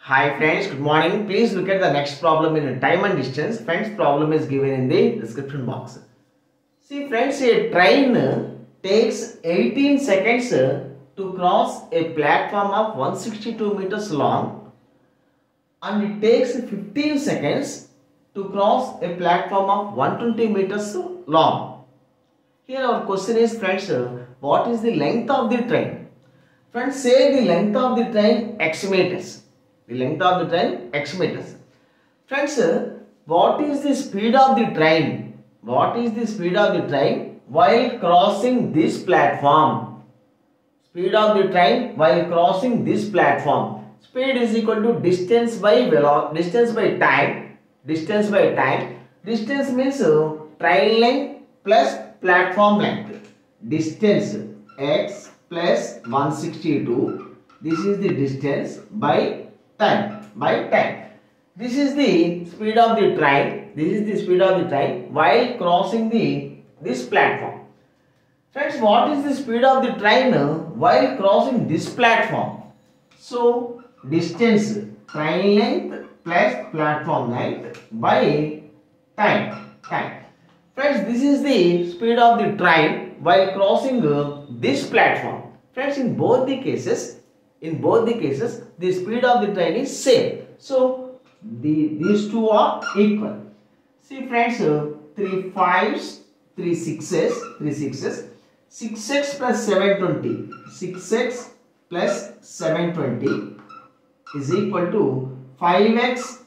Hi friends, good morning. Please look at the next problem in time and distance. Friends, problem is given in the description box. See friends, a train takes 18 seconds to cross a platform of 162 meters long and it takes 15 seconds to cross a platform of 120 meters long. Here our question is friends, what is the length of the train? Friends, say the length of the train x meters. The length of the train x meters. Friends, what is the speed of the train? What is the speed of the train while crossing this platform? Speed of the train while crossing this platform. Speed is equal to distance by time. Distance by time. Distance means train length plus platform length. Distance x plus 162. This is the distance by time. This is the speed of the train. This is the speed of the train while crossing this platform. Friends, what is the speed of the train while crossing this platform? So, distance train length plus platform length by time. Friends, this is the speed of the train while crossing this platform. Friends, in both the cases, the speed of the train is same. So, these two are equal. See friends, 3 5s, 3 6s, 6x plus 720. 6x plus 720 is equal to 5x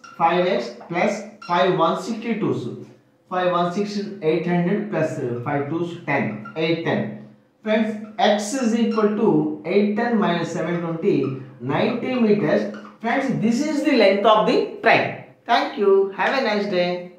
plus 5 162. 5 160 800 plus 5 2 10. 810. Friends, x is equal to 810 minus 720, 90 meters. Friends, this is the length of the train. Thank you. Have a nice day.